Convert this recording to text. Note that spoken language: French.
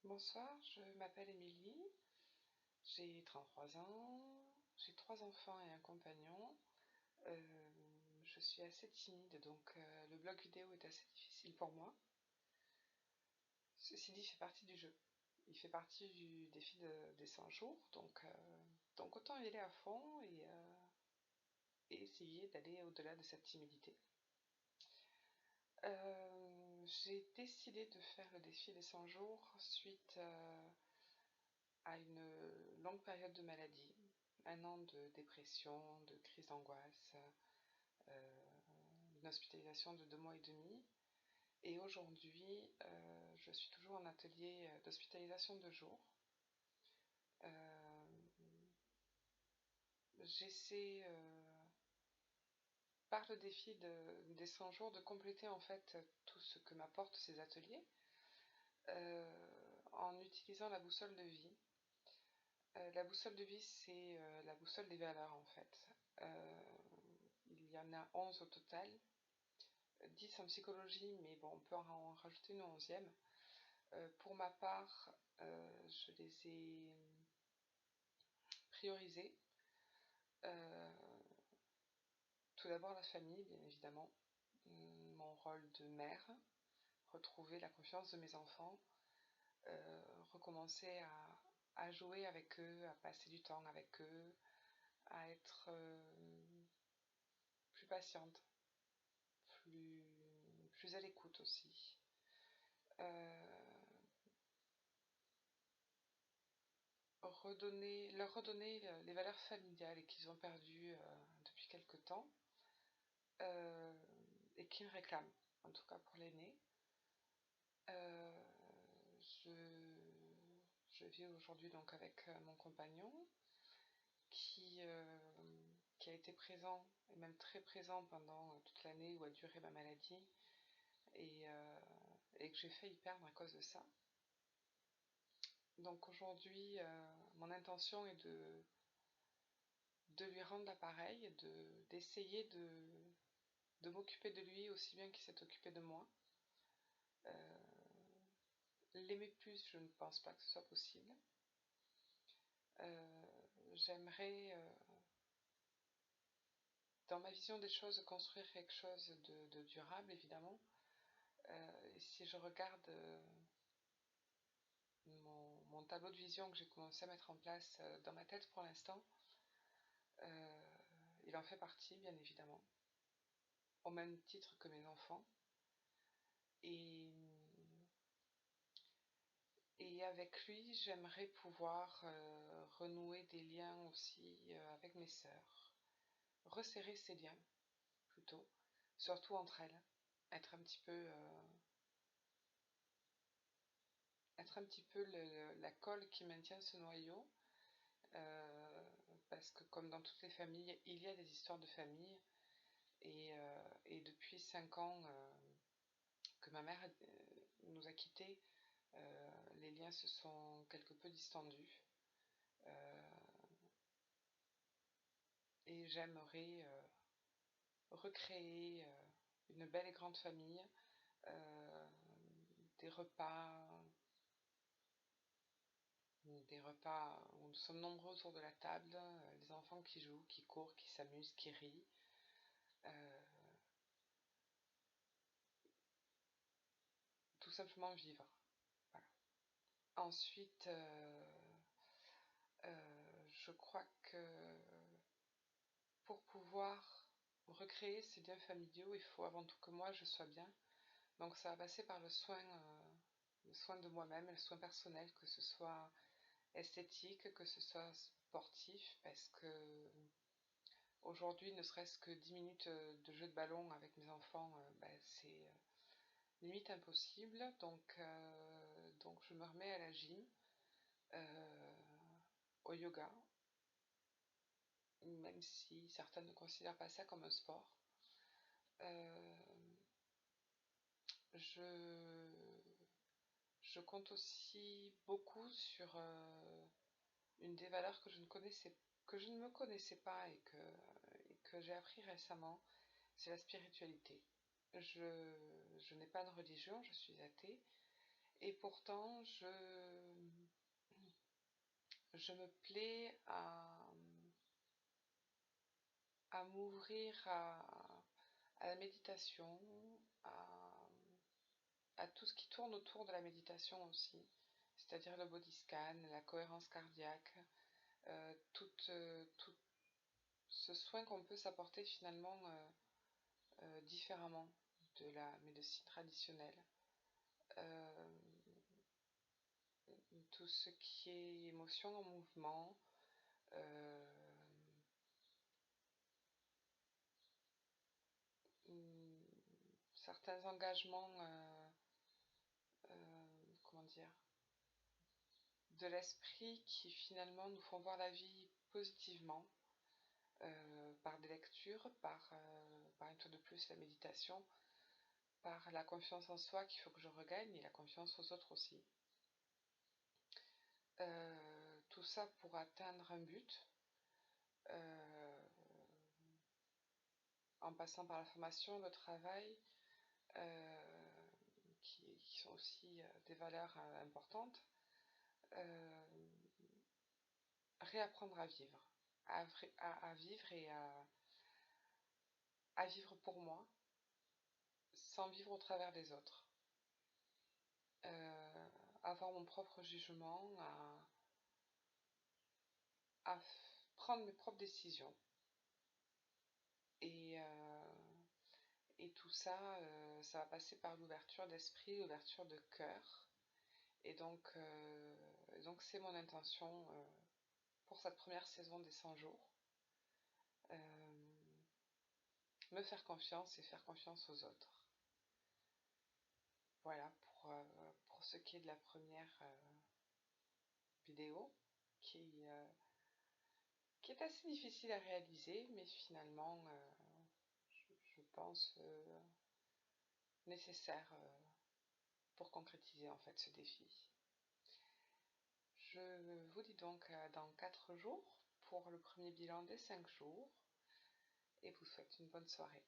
Bonsoir, je m'appelle Émilie, j'ai 33 ans, j'ai 3 enfants et un compagnon. Je suis assez timide, donc le blog vidéo est assez difficile pour moi. Ceci dit, il fait partie du jeu. Il fait partie du défi des 100 jours, donc autant y aller à fond et essayer d'aller au-delà de cette timidité. J'ai décidé de faire le défi des 100 jours suite à une longue période de maladie, un an de dépression, de crise d'angoisse, euh, une hospitalisation de 2 mois et demi. Et aujourd'hui, je suis toujours en atelier d'hospitalisation de jour. Euh, J'essaie, par le défi des 100 jours, de compléter en fait tout ce que m'apportent ces ateliers en utilisant la boussole de vie. La boussole de vie, c'est la boussole des valeurs en fait. Euh, il y en a 11 au total, 10 en psychologie, mais bon, on peut en rajouter une 11e. Pour ma part, je les ai priorisées. Euh, Tout d'abord la famille, bien évidemment, mon rôle de mère, retrouver la confiance de mes enfants, recommencer à jouer avec eux, à passer du temps avec eux, à être plus patiente, plus à l'écoute aussi. Leur redonner les valeurs familiales qu'ils ont perdues depuis quelque temps euh, et qu'ils réclament, en tout cas pour l'aîné. Euh, je, je vis aujourd'hui donc avec mon compagnon qui, euh, qui a été présent, et même très présent pendant toute l'année où a duré ma maladie et que j'ai failli perdre à cause de ça. Donc aujourd'hui, mon intention est de lui rendre l'appareil, d'essayer de m'occuper de lui aussi bien qu'il s'est occupé de moi. Euh, L'aimer plus, je ne pense pas que ce soit possible. Euh, J'aimerais, dans ma vision des choses, construire quelque chose de durable, évidemment. Et si je regarde mon tableau de vision que j'ai commencé à mettre en place dans ma tête pour l'instant, euh, il en fait partie, bien évidemment, au même titre que mes enfants. Et, et avec lui, j'aimerais pouvoir renouer des liens aussi avec mes sœurs, resserrer ces liens plutôt, surtout entre elles, être un petit peu, être un petit peu la colle qui maintient ce noyau, euh, parce que comme dans toutes les familles, il y a des histoires de famille, et depuis 5 ans que ma mère nous a quittés, les liens se sont quelque peu distendus. Euh, et j'aimerais recréer une belle et grande famille, euh, des repas, des repas où nous sommes nombreux autour de la table, les enfants qui jouent, qui courent, qui s'amusent, qui rient. Euh, Tout simplement vivre. Voilà. Ensuite, je crois que pour pouvoir recréer ces liens familiaux, il faut avant tout que moi je sois bien. Donc ça va passer par le soin de moi-même, le soin personnel, que ce soit esthétique, que ce soit sportif, parce que aujourd'hui, ne serait-ce que 10 minutes de jeu de ballon avec mes enfants, c'est limite impossible. Donc je me remets à la gym, euh, au yoga, même si certains ne considèrent pas ça comme un sport. Euh, je, je compte aussi beaucoup sur une des valeurs que je ne me connaissais pas et que j'ai appris récemment, c'est la spiritualité. Je n'ai pas de religion, je suis athée, Et pourtant, je me plais à m'ouvrir à la méditation, à tout ce qui tourne autour de la méditation aussi, c'est-à-dire le body scan, la cohérence cardiaque, tout ce soin qu'on peut s'apporter finalement différemment de la médecine traditionnelle. Euh, tout ce qui est émotion en mouvement, euh, certains engagements, comment dire, de l'esprit qui finalement nous font voir la vie positivement, par des lectures, par une fois de plus la méditation, par la confiance en soi qu'il faut que je regagne et la confiance aux autres aussi. Tout ça pour atteindre un but, euh, en passant par la formation, le travail, qui sont aussi des valeurs importantes, euh, réapprendre à vivre, à vivre et à vivre pour moi, sans vivre au travers des autres. Avoir mon propre jugement, à prendre mes propres décisions. Et, et tout ça, ça va passer par l'ouverture d'esprit, l'ouverture de cœur. Et donc c'est mon intention pour cette première saison des 100 jours. Me faire confiance et faire confiance aux autres. Voilà pour ce qui est de la première vidéo qui est assez difficile à réaliser, mais finalement, je pense nécessaire pour concrétiser en fait ce défi. Je vous dis donc dans 4 jours pour le premier bilan des 5 jours et vous souhaite une bonne soirée.